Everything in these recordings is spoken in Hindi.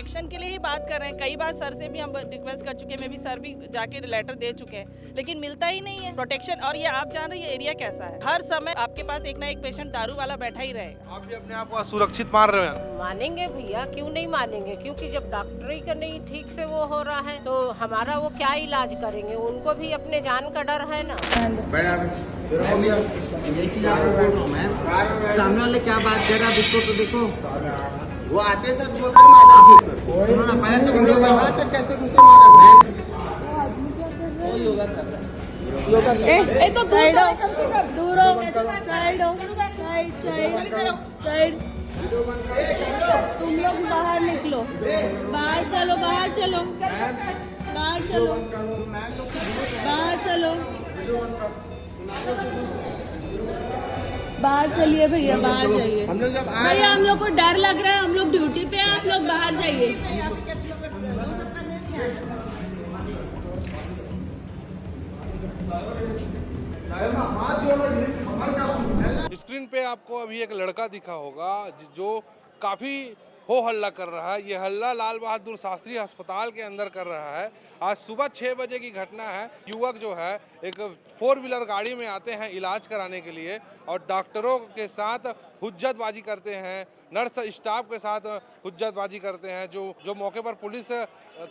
प्रोटेक्शन के लिए ही बात कर रहे हैं। कई बार सर से भी हम रिक्वेस्ट कर चुके हैं, मैं भी सर भी जाके लेटर दे चुके हैं, लेकिन मिलता ही नहीं है प्रोटेक्शन। और ये आप जान रहे हैं ये एरिया कैसा है, हर समय आपके पास एक ना एक पेशेंट दारू वाला बैठा ही रहेगा। आप भी अपने आप को असुरक्षित मान रहे हैं? मानेंगे भैया, क्यों नहीं मानेंगे, क्योंकि जब डॉक्टरी का नहीं ठीक से वो हो रहा है तो हमारा वो क्या इलाज करेंगे, उनको भी अपने जान का डर है ना। सामने वाले क्या बात कर रहा है इसको तो देखो, वो आते सर बोल रहे माधव सुनो ना, पहले तो वीडियो बना तो कैसे घुसे माधव योगा कर रहा है। तो दूर हो, साइड हो, साइड। तुम लोग बाहर निकलो, बाहर चलो, बाहर चलो, बाहर चलो, बाहर चलो, बाहर चलिए भैया, बाहर जाइए भैया, हम लोग को डर लग रहा है, हम लोग ड्यूटी पे हैं, आप लोग बाहर जाइए। स्क्रीन पे आपको अभी एक लड़का दिखा होगा जो काफी हो हल्ला कर रहा है। ये हल्ला लाल बहादुर शास्त्री अस्पताल के अंदर कर रहा है। आज सुबह 6 बजे की घटना है। युवक जो है एक 4 व्हीलर गाड़ी में आते हैं इलाज कराने के लिए और डॉक्टरों के साथ हुज्जतबाजी करते हैं, नर्स स्टाफ के साथ हुज्जतबाजी करते हैं। जो मौके पर पुलिस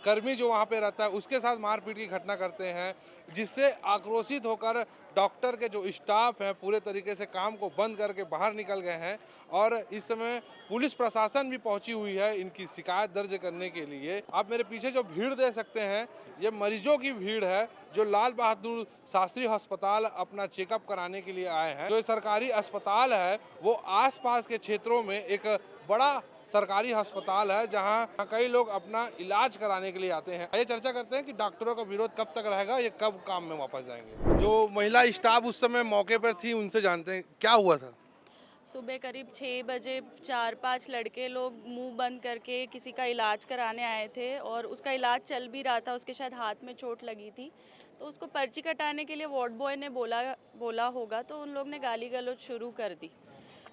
कर्मी जो वहाँ पे रहता है उसके साथ मारपीट की घटना करते हैं, जिससे आक्रोशित होकर डॉक्टर के जो स्टाफ हैं पूरे तरीके से काम को बंद करके बाहर निकल गए हैं। और इस समय पुलिस प्रशासन भी पहुंची हुई है इनकी शिकायत दर्ज करने के लिए। आप मेरे पीछे जो भीड़ देख सकते हैं ये मरीजों की भीड़ है जो लाल बहादुर शास्त्री अस्पताल अपना चेकअप कराने के लिए आए हैं। जो सरकारी अस्पताल है वो आसपास के क्षेत्रों में एक बड़ा सरकारी अस्पताल है जहां कई लोग अपना इलाज कराने के लिए आते हैं। ये चर्चा करते हैं कि डॉक्टरों का विरोध कब तक रहेगा, ये कब काम में वापस जाएंगे। जो महिला स्टाफ उस समय मौके पर थी उनसे जानते हैं क्या हुआ था। सुबह करीब 6 बजे 4-5 लड़के लोग मुंह बंद करके किसी का इलाज कराने आए थे और उसका इलाज चल भी रहा था, उसके शायद हाथ में चोट लगी थी, तो उसको पर्ची कटाने के लिए वार्ड बॉय ने बोला होगा, तो उन लोग ने गाली गलौज शुरू कर दी।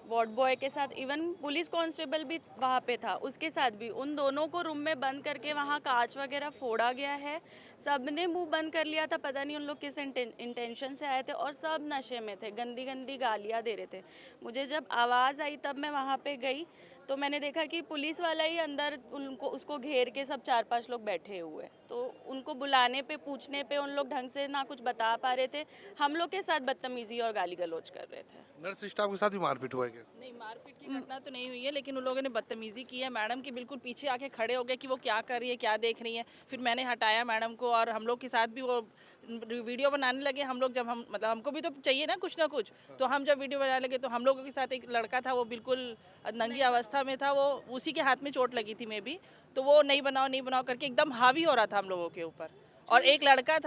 वार्ड बॉय के साथ इवन पुलिस कांस्टेबल भी वहाँ पे था, उसके साथ भी उन दोनों को रूम में बंद करके वहाँ कांच वगैरह फोड़ा गया है। सब ने मुंह बंद कर लिया था, पता नहीं उन लोग किस इंटेंशन से आए थे और सब नशे में थे, गंदी गंदी गालियाँ दे रहे थे। मुझे जब आवाज़ आई तब मैं वहाँ पे गई तो मैंने देखा कि पुलिस वाला ही अंदर उसको घेर के सब 4-5 लोग बैठे हुए, तो उनको बुलाने पे पूछने पे उन लोग ढंग से ना कुछ बता पा रहे थे, हम लोग के साथ बदतमीजी और गाली गलौज कर रहे थे। नर्स स्टाफ के साथ भी मारपीट हुआ है क्या? नहीं, मारपीट की घटना तो नहीं हुई है, लेकिन उन लोगों ने बदतमीजी की है। मैडम के बिल्कुल पीछे आके खड़े हो गए कि वो क्या कर रही है, क्या देख रही है। फिर मैंने हटाया मैडम को और हम लोग के साथ भी वो वीडियो बनाने लगे। हम लोग जब हम मतलब हमको भी तो चाहिए ना कुछ, तो हम जब वीडियो बनाने लगे तो हम लोगों के साथ एक लड़का था, वो बिल्कुल नंगी अवस्था में था, वो उसी के हाथ में चोट लगी थी मे बी, तो वो नहीं बनाओ करके एकदम हावी हो रहा था हम लोगों के ऊपर। और एक लड़का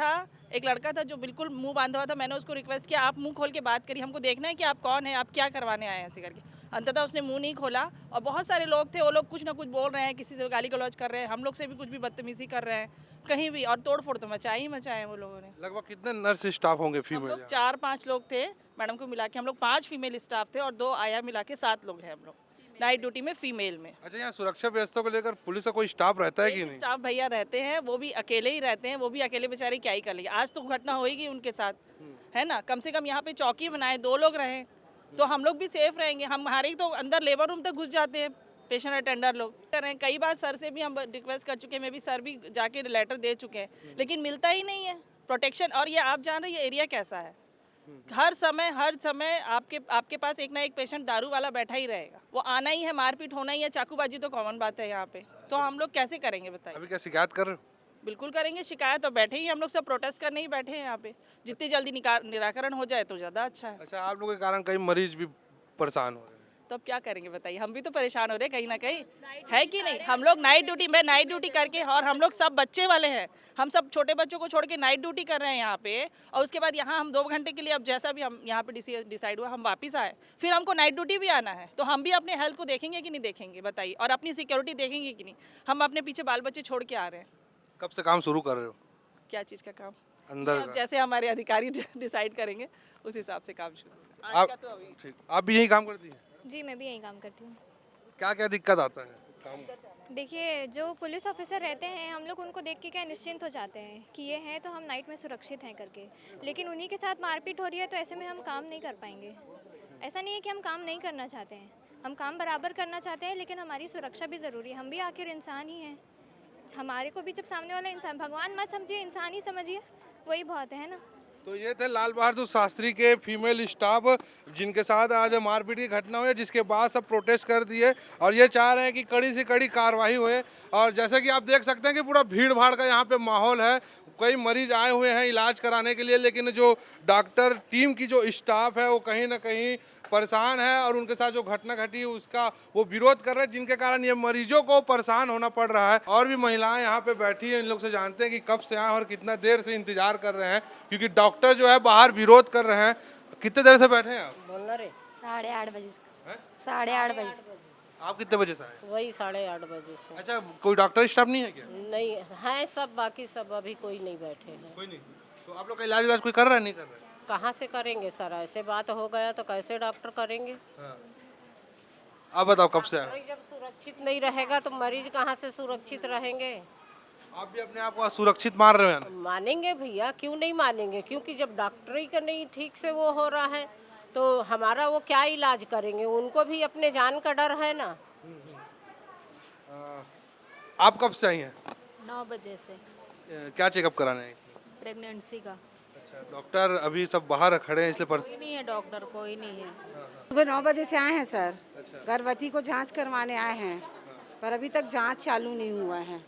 था जो बिल्कुल मुंह बांधा हुआ था। मैंने उसको रिक्वेस्ट किया आप मुंह खोल के बात करिए, हमको देखना है कि आप कौन है, आप क्या करवाने आए हैं ऐसे करके। अंततः उसने मुंह नहीं खोला और बहुत सारे लोग थे, वो लोग कुछ ना कुछ बोल रहे हैं, किसी से गाली गलौज कर रहे हैं, हम लोग से भी कुछ भी बदतमीजी कर रहे हैं कहीं भी, और तोड़ फोड़ तो मचाए हैं वो लोगों ने। लगभग कितने नर्स स्टाफ होंगे हम फीमेल? लोग 4-5 लोग थे मैडम को मिला के, हम लोग 5 फीमेल स्टाफ थे और 2 आया मिला के 7 लोग हैं हम लोग नाइट ड्यूटी में फीमेल में। अच्छा, यहाँ सुरक्षा व्यवस्था को लेकर पुलिस का कोई स्टाफ रहता है कि नहीं? स्टाफ भैया रहते हैं, वो भी अकेले ही रहते हैं, वो भी अकेले बेचारे क्या ही कर लेंगे। आज तो घटना होगी उनके साथ, है ना, कम से कम यहाँ पे चौकी बनाए, 2 लोग रहे तो हम लोग भी सेफ रहेंगे। हमारे तो अंदर लेबर रूम तक घुस जाते हैं पेशेंट अटेंडर लोग कर रहे हैं। कई बार सर से भी हम रिक्वेस्ट कर चुके हैं, मैं भी सर भी जाके लेटर दे चुके हैं, लेकिन मिलता ही नहीं है प्रोटेक्शन। और ये आप जान रहे हैं ये एरिया कैसा है, हर समय आपके पास एक ना एक पेशेंट दारू वाला बैठा ही रहेगा। वो आना ही है, मारपीट होना ही है, चाकूबाजी तो कॉमन बात है यहाँ पे, तो हम लोग कैसे करेंगे बताइए। अभी क्या शिकायत कर रहे हो? बिल्कुल करेंगे शिकायत, और बैठे ही हम लोग सब प्रोटेस्ट करने ही बैठे हैं यहाँ पे। जितनी जल्दी निराकरण हो जाए तो ज़्यादा अच्छा है। अच्छा, आप लोगों के कारण कई मरीज भी परेशान हो रहे हैं। तो अब क्या करेंगे बताइए, हम भी तो परेशान हो रहे हैं कहीं ना कहीं, है कि नहीं। हम लोग नाइट ड्यूटी करके, और हम लोग सब बच्चे वाले हैं, हम सब छोटे बच्चों को छोड़ के नाइट ड्यूटी कर रहे हैं यहाँ पे, और उसके बाद यहाँ हम 2 घंटे के लिए, अब जैसा भी हम यहाँ पे डिसाइड हुआ हम वापस आए, फिर हमको नाइट ड्यूटी भी आना है, तो हम भी अपने हेल्थ को देखेंगे कि नहीं देखेंगे बताइए, और अपनी सिक्योरिटी देखेंगे कि नहीं। हम अपने पीछे बाल बच्चे छोड़ के आ रहे हैं। कब से काम शुरू कर रहे हो? क्या चीज़ का काम? अंदर अब जैसे हमारे अधिकारी डिसाइड करेंगे उस हिसाब से काम शुरू। आप ठीक, आप भी यही काम करती हैं? जी मैं भी यहीं काम करती हूँ। क्या क्या दिक्कत आता है? देखिए, जो पुलिस ऑफिसर रहते हैं हम लोग उनको देख के क्या निश्चिंत हो जाते हैं कि ये हैं तो हम नाइट में सुरक्षित हैं करके, लेकिन उन्हीं के साथ मारपीट हो रही है तो ऐसे में हम काम नहीं कर पाएंगे। ऐसा नहीं है कि हम काम नहीं करना चाहते हैं, हम काम बराबर करना चाहते हैं, लेकिन हमारी सुरक्षा भी ज़रूरी है। हम भी आखिर इंसान ही हैं, हमारे को भी जब सामने वाला इंसान, भगवान मत समझिए, इंसान ही समझिए, वही बहुत है ना। तो ये थे लाल बहादुर शास्त्री के फीमेल स्टाफ जिनके साथ आज मारपीट की घटना हुई, जिसके बाद सब प्रोटेस्ट कर दिए और ये चाह रहे हैं कि कड़ी से कड़ी कार्रवाई होए। और जैसे कि आप देख सकते हैं कि पूरा भीड़ भाड़ का यहाँ पे माहौल है, कई मरीज आए हुए हैं इलाज कराने के लिए, लेकिन जो डॉक्टर टीम की जो स्टाफ है वो कहीं ना कहीं परेशान है और उनके साथ जो घटना घटी उसका वो विरोध कर रहे हैं, जिनके कारण ये मरीजों को परेशान होना पड़ रहा है। और भी महिलाएं यहाँ पे बैठी हैं, इन लोग से जानते हैं कि कब से आए और कितना देर से इंतजार कर रहे हैं, क्योंकि डॉक्टर जो है बाहर विरोध कर रहे हैं। कितने देर से बैठे हैं आप? 8:30 बजे से। 8:30 बजे। आप कितने बजे से आए? वही 8:30 बजे से। अच्छा, कोई डॉक्टर स्टाफ नहीं है क्या? नहीं है, सब बाकी सब अभी कोई नहीं बैठे हैं। कोई नहीं। तो आप लोग का इलाज कोई कर रहा है नहीं कर रहा है? कहाँ से करेंगे सर, ऐसे बात हो गया तो कैसे डॉक्टर करेंगे? हाँ। आप बताओ कब से आए? मरीज जब सुरक्षित नहीं रहेगा तो मरीज कहाँ से सुरक्षित रहेंगे? आप भी अपने आप को सुरक्षित मान रहे हैं? मानेंगे भैया, क्यों नहीं मानेंगे, क्योंकि जब डॉक्टरी का नहीं ठीक से वो हो रहा है तो हमारा वो क्या इलाज करेंगे, उनको भी अपने जान का डर है ना। आप कब से आई हैं? 9 बजे से। क्या चेकअप कराने हैं? प्रेगनेंसी का। अच्छा, डॉक्टर अभी सब बाहर खड़े हैं इसलिए कोई नहीं है डॉक्टर, कोई नहीं है। सुबह 9 बजे से आए हैं सर। गर्भवती को जांच करवाने आए हैं, पर अभी तक जांच चालू नहीं हुआ है।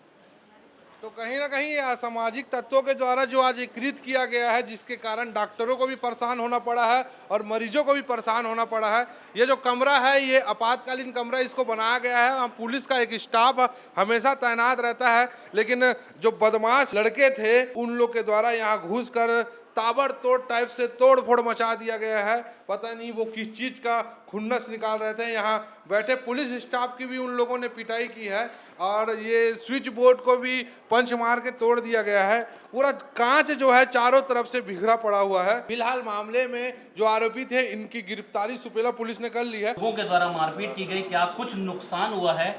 तो कहीं ना कहीं असामाजिक तत्वों के द्वारा जो आज एकीकृत किया गया है, जिसके कारण डॉक्टरों को भी परेशान होना पड़ा है और मरीजों को भी परेशान होना पड़ा है। ये जो कमरा है ये आपातकालीन कमरा इसको बनाया गया है, वहाँ पुलिस का एक स्टाफ हमेशा तैनात रहता है, लेकिन जो बदमाश लड़के थे उन लोग के द्वारा यहाँ घुसकर ताबड़तोड़ टाइप से तोड़ फोड़ मचा दिया गया है। पता नहीं वो किस चीज़ का खुन्नस निकाल रहे थे। यहाँ बैठे पुलिस स्टाफ की भी उन लोगों ने पिटाई की है और ये स्विच बोर्ड को भी पंच मार के तोड़ दिया गया है। पूरा कांच जो है चारों तरफ से बिखरा पड़ा हुआ है। फिलहाल मामले में जो आरोपी थे इनकी गिरफ्तारी सुपेला पुलिस ने कर ली है। लोगों के द्वारा मारपीट की गई, क्या कुछ नुकसान हुआ है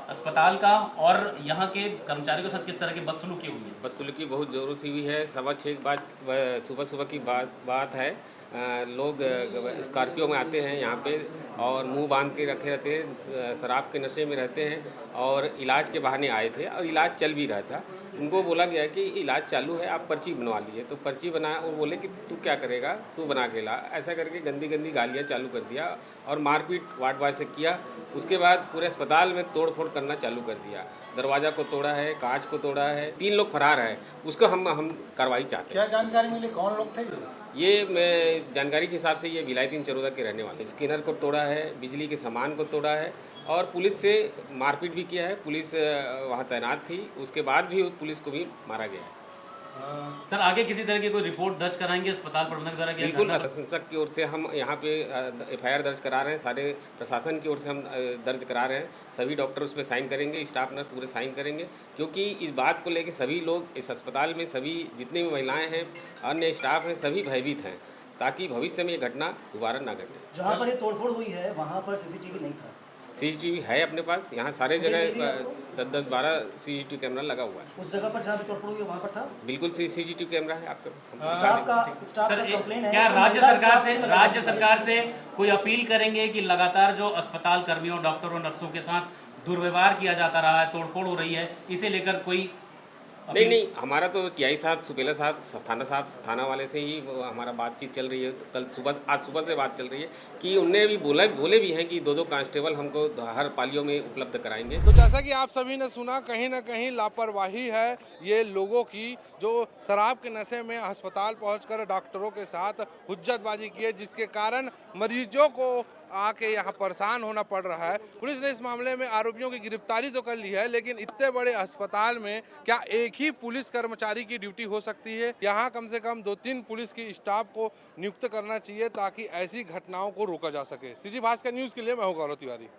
अस्पताल का और यहाँ के कर्मचारियों के साथ किस तरह की बदसलूकी हुई है? बदसलूकी बहुत ज़ोरों से हुई है। 6:15 के बाद सुबह की बात है। लोग स्कॉर्पियो में आते हैं यहाँ पे और मुंह बांध के रखे रहते हैं, शराब के नशे में रहते हैं और इलाज के बहाने आए थे और इलाज चल भी रहा था। उनको बोला गया कि इलाज चालू है, आप पर्ची बनवा लीजिए। तो पर्ची बनाया और बोले कि तू क्या करेगा, तू बना के ला। ऐसा करके गंदी गंदी गालियाँ चालू कर दिया और मारपीट वार्ड बॉय से किया। उसके बाद पूरे अस्पताल में तोड़ फोड़ करना चालू कर दिया। दरवाजा को तोड़ा है, कांच को तोड़ा है। 3 लोग फरार है, उसको हम कार्रवाई चाहते हैं। क्या जानकारी मिली, कौन लोग थे? ये मैं जानकारी के हिसाब से ये विलायती चरोदा के रहने वाले। स्कैनर को तोड़ा है, बिजली के सामान को तोड़ा है और पुलिस से मारपीट भी किया है। पुलिस वहाँ तैनात थी, उसके बाद भी पुलिस को भी मारा गया है। सर आगे किसी तरह की कोई रिपोर्ट दर्ज कराएंगे अस्पताल प्रबंधन द्वारा? बिल्कुल, प्रशासक की ओर से हम यहाँ पे FIR दर्ज करा रहे हैं। सारे प्रशासन की ओर से हम दर्ज करा रहे हैं। सभी डॉक्टर उसमें साइन करेंगे, स्टाफ नर्स पूरे साइन करेंगे, क्योंकि इस बात को लेकर सभी लोग इस अस्पताल में, सभी जितनी भी महिलाएं हैं, अन्य स्टाफ हैं, सभी भयभीत हैं, ताकि भविष्य में ये घटना दोबारा ना घटे। जहाँ पर ये तोड़फोड़ हुई है वहाँ पर CCTV नहीं था? CCTV है अपने पास, यहाँ सारे जगह 10-12 CCTV कैमरा लगा हुआ है। उस जगह पर जहाँ तोड़फोड़ हुई वहाँ पर था? बिल्कुल CCTV कैमरा है आपके। स्टाफ का कंप्लेन है। क्या राज्य सरकार से कोई अपील करेंगे कि लगातार जो अस्पताल कर्मियों, डॉक्टरों, नर्सों के साथ दुर्व्यवहार किया जाता रहा है, तोड़फोड़ हो रही है, इसे लेकर कोई? नहीं, हमारा तो TI साहब, सुपेला साहब, थाना वाले से ही हमारा बातचीत चल रही है। आज सुबह से बात चल रही है कि उनने भी बोले भी हैं कि 2-2 कांस्टेबल हमको हर पालियों में उपलब्ध कराएंगे। तो जैसा कि आप सभी ने सुना, कहीं ना कहीं लापरवाही है ये लोगों की, जो शराब के नशे में अस्पताल पहुंचकर डॉक्टरों के साथ हुज्जतबाजी की है, जिसके कारण मरीजों को आके यहाँ परेशान होना पड़ रहा है। पुलिस ने इस मामले में आरोपियों की गिरफ्तारी तो कर ली है, लेकिन इतने बड़े अस्पताल में क्या एक ही पुलिस कर्मचारी की ड्यूटी हो सकती है? यहाँ कम से कम 2-3 पुलिस की स्टाफ को नियुक्त करना चाहिए ताकि ऐसी घटनाओं को रोका जा सके। CG भास्कर न्यूज़ के लिए मैं हूँ गौरव तिवारी।